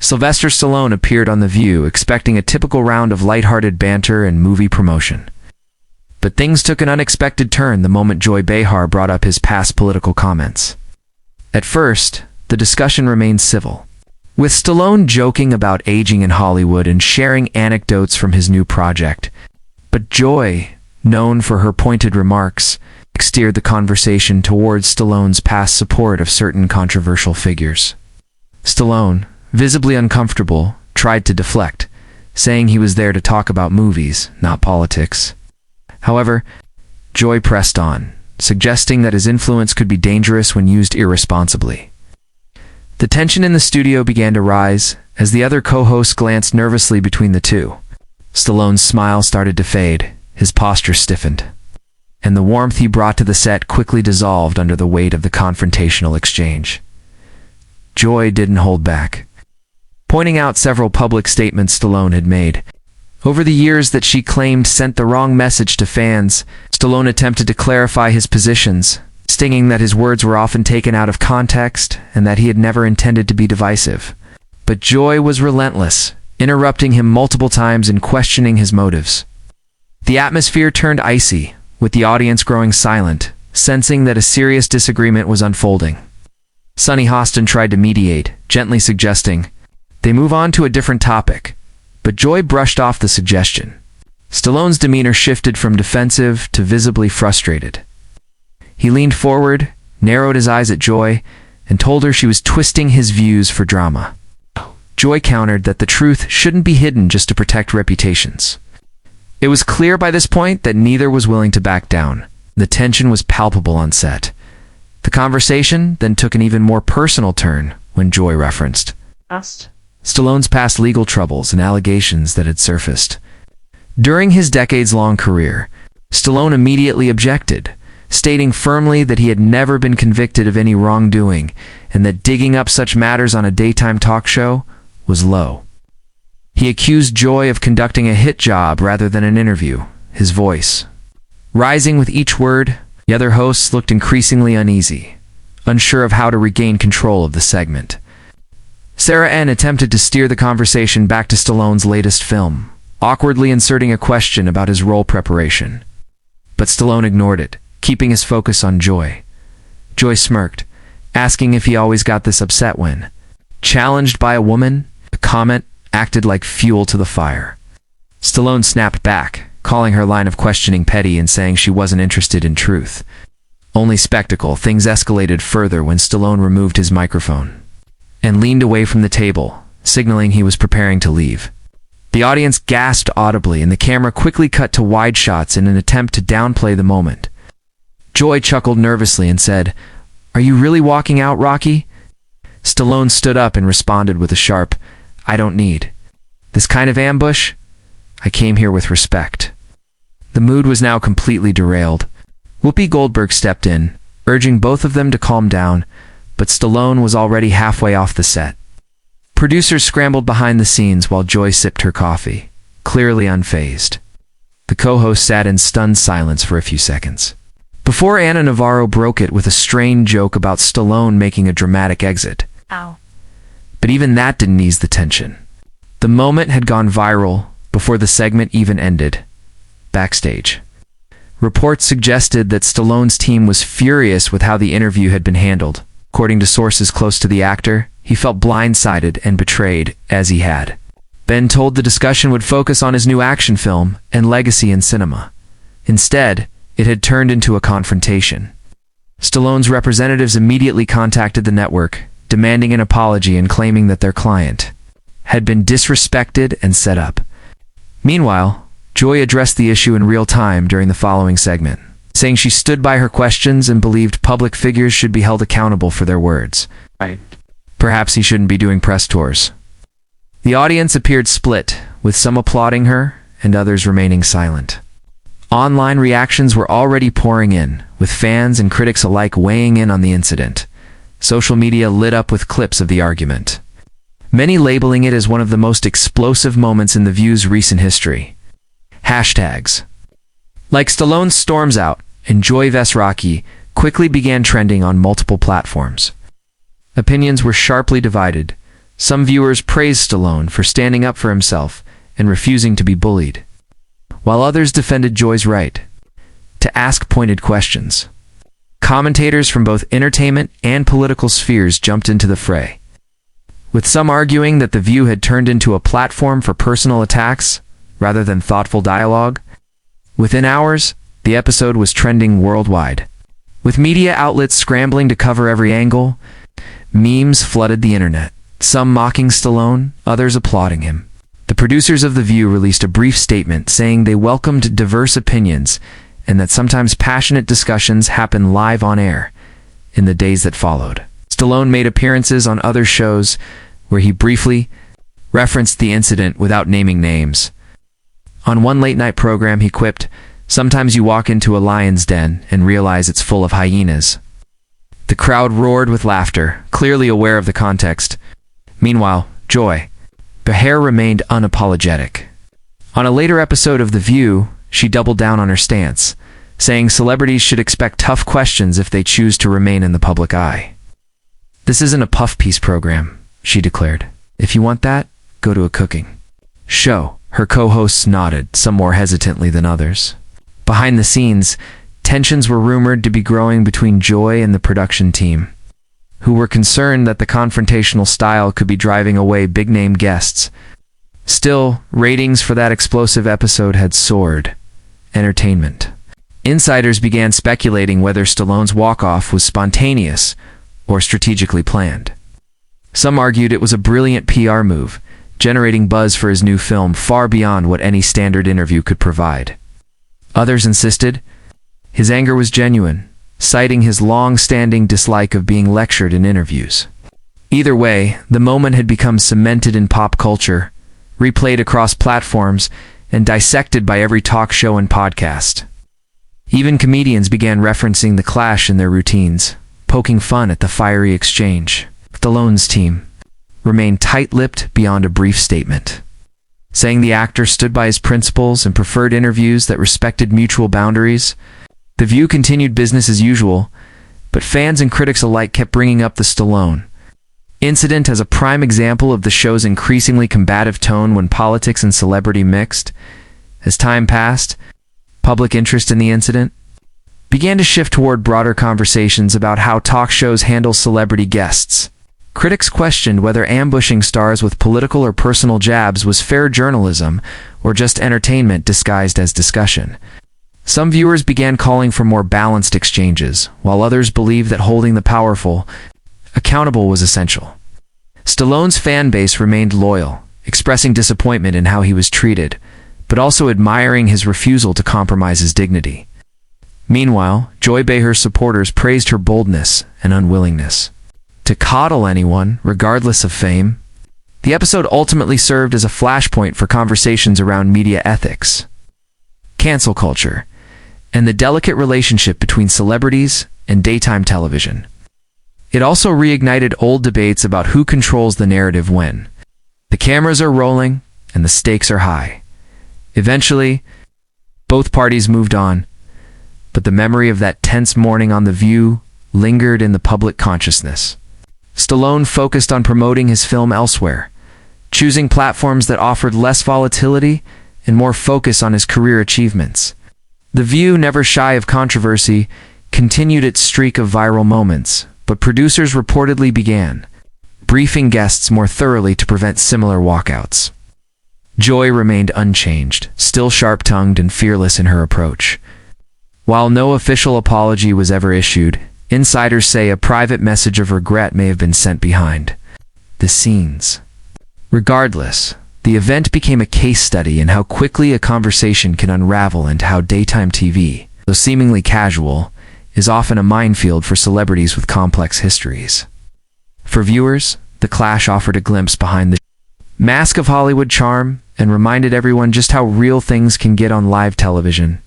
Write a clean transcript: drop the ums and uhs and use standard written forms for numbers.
Sylvester Stallone appeared on The View, expecting a typical round of lighthearted banter and movie promotion. But things took an unexpected turn the moment Joy Behar brought up his past political comments. At first, the discussion remained civil, with Stallone joking about aging in Hollywood and sharing anecdotes from his new project. But Joy, known for her pointed remarks, steered the conversation towards Stallone's past support of certain controversial figures. Stallone, visibly uncomfortable, tried to deflect, saying he was there to talk about movies, not politics. However, Joy pressed on, suggesting that his influence could be dangerous when used irresponsibly. The tension in the studio began to rise as the other co-hosts glanced nervously between the two. Stallone's smile started to fade, his posture stiffened, and the warmth he brought to the set quickly dissolved under the weight of the confrontational exchange. Joy didn't hold back, pointing out several public statements Stallone had made over the years that she claimed sent the wrong message to fans. Stallone attempted to clarify his positions, stinging that his words were often taken out of context and that he had never intended to be divisive. But Joy was relentless, interrupting him multiple times and questioning his motives. The atmosphere turned icy, with the audience growing silent, sensing that a serious disagreement was unfolding. Sonny Hostin tried to mediate, gently suggesting they move on to a different topic, but Joy brushed off the suggestion. Stallone's demeanor shifted from defensive to visibly frustrated. He leaned forward, narrowed his eyes at Joy, and told her she was twisting his views for drama. Joy countered that the truth shouldn't be hidden just to protect reputations. It was clear by this point that neither was willing to back down. The tension was palpable on set. The conversation then took an even more personal turn when Joy referenced Stallone's past legal troubles and allegations that had surfaced. During his decades-long career, Stallone immediately objected, stating firmly that he had never been convicted of any wrongdoing and that digging up such matters on a daytime talk show was low. He accused Joy of conducting a hit job rather than an interview, his voice rising with each word. The other hosts looked increasingly uneasy, unsure of how to regain control of the segment. Sarah N. attempted to steer the conversation back to Stallone's latest film, awkwardly inserting a question about his role preparation. But Stallone ignored it, keeping his focus on Joy. Joy smirked, asking if he always got this upset when challenged by a woman. The comment acted like fuel to the fire. Stallone snapped back, calling her line of questioning petty and saying she wasn't interested in truth, only spectacle. Things escalated further when Stallone removed his microphone and leaned away from the table, signaling he was preparing to leave. The audience gasped audibly, and the camera quickly cut to wide shots in an attempt to downplay the moment. Joy chuckled nervously and said, "Are you really walking out, Rocky?" Stallone stood up and responded with a sharp, "I don't need this kind of ambush. I came here with respect." The mood was now completely derailed. Whoopi Goldberg stepped in, urging both of them to calm down, but Stallone was already halfway off the set. Producers scrambled behind the scenes while Joy sipped her coffee, clearly unfazed. The co-host sat in stunned silence for a few seconds, before Ana Navarro broke it with a strained joke about Stallone making a dramatic exit. Ow. But even that didn't ease the tension. The moment had gone viral before the segment even ended. Backstage, reports suggested that Stallone's team was furious with how the interview had been handled. According to sources close to the actor, he felt blindsided and betrayed, as he had been told the discussion would focus on his new action film and legacy in cinema. Instead, it had turned into a confrontation. Stallone's representatives immediately contacted the network, demanding an apology and claiming that their client had been disrespected and set up. Meanwhile, Joy addressed the issue in real time during the following segment, saying she stood by her questions and believed public figures should be held accountable for their words. Perhaps he shouldn't be doing press tours. The audience appeared split, with some applauding her and others remaining silent. Online reactions were already pouring in, with fans and critics alike weighing in on the incident. Social media lit up with clips of the argument, many labeling it as one of the most explosive moments in The View's recent history. Hashtags like Stallone's storms out and Joy vs. Rocky quickly began trending on multiple platforms. Opinions were sharply divided. Some viewers praised Stallone for standing up for himself and refusing to be bullied, while others defended Joy's right to ask pointed questions. Commentators from both entertainment and political spheres jumped into the fray, with some arguing that The View had turned into a platform for personal attacks rather than thoughtful dialogue. Within hours, the episode was trending worldwide, with media outlets scrambling to cover every angle. Memes flooded the internet, some mocking Stallone, others applauding him. The producers of The View released a brief statement saying they welcomed diverse opinions and that sometimes passionate discussions happen live on air. In the days that followed, Stallone made appearances on other shows where he briefly referenced the incident without naming names. On one late-night program, he quipped, "Sometimes you walk into a lion's den and realize it's full of hyenas." The crowd roared with laughter, clearly aware of the context. Meanwhile, Joy Behar remained unapologetic. On a later episode of The View, she doubled down on her stance, saying celebrities should expect tough questions if they choose to remain in the public eye. "This isn't a puff piece program," she declared. "If you want that, go to a cooking show." Her co-hosts nodded, some more hesitantly than others. Behind the scenes, tensions were rumored to be growing between Joy and the production team, who were concerned that the confrontational style could be driving away big-name guests. Still, ratings for that explosive episode had soared. Entertainment insiders began speculating whether Stallone's walk-off was spontaneous or strategically planned. Some argued it was a brilliant PR move, generating buzz for his new film far beyond what any standard interview could provide. Others insisted his anger was genuine, citing his long-standing dislike of being lectured in interviews. Either way, the moment had become cemented in pop culture, replayed across platforms, and dissected by every talk show and podcast. Even comedians began referencing the clash in their routines, poking fun at the fiery exchange. Stallone's team remained tight-lipped beyond a brief statement, saying the actor stood by his principles and preferred interviews that respected mutual boundaries. The View continued business as usual, but fans and critics alike kept bringing up the Stallone incident as a prime example of the show's increasingly combative tone when politics and celebrity mixed. As time passed, public interest in the incident began to shift toward broader conversations about how talk shows handle celebrity guests. Critics questioned whether ambushing stars with political or personal jabs was fair journalism or just entertainment disguised as discussion. Some viewers began calling for more balanced exchanges, while others believed that holding the powerful accountable was essential. Stallone's fan base remained loyal, expressing disappointment in how he was treated, but also admiring his refusal to compromise his dignity. Meanwhile, Joy Behar's supporters praised her boldness and unwillingness to coddle anyone, regardless of fame. The episode ultimately served as a flashpoint for conversations around media ethics, cancel culture, and the delicate relationship between celebrities and daytime television. It also reignited old debates about who controls the narrative when the cameras are rolling and the stakes are high. Eventually, both parties moved on, but the memory of that tense morning on The View lingered in the public consciousness. Stallone focused on promoting his film elsewhere, choosing platforms that offered less volatility and more focus on his career achievements. The View, never shy of controversy, continued its streak of viral moments, but producers reportedly began briefing guests more thoroughly to prevent similar walkouts. Joy remained unchanged, still sharp-tongued and fearless in her approach. While no official apology was ever issued, insiders say a private message of regret may have been sent behind the scenes. Regardless, the event became a case study in how quickly a conversation can unravel and how daytime TV, though seemingly casual, is often a minefield for celebrities with complex histories. For viewers, the clash offered a glimpse behind the mask of Hollywood charm and reminded everyone just how real things can get on live television.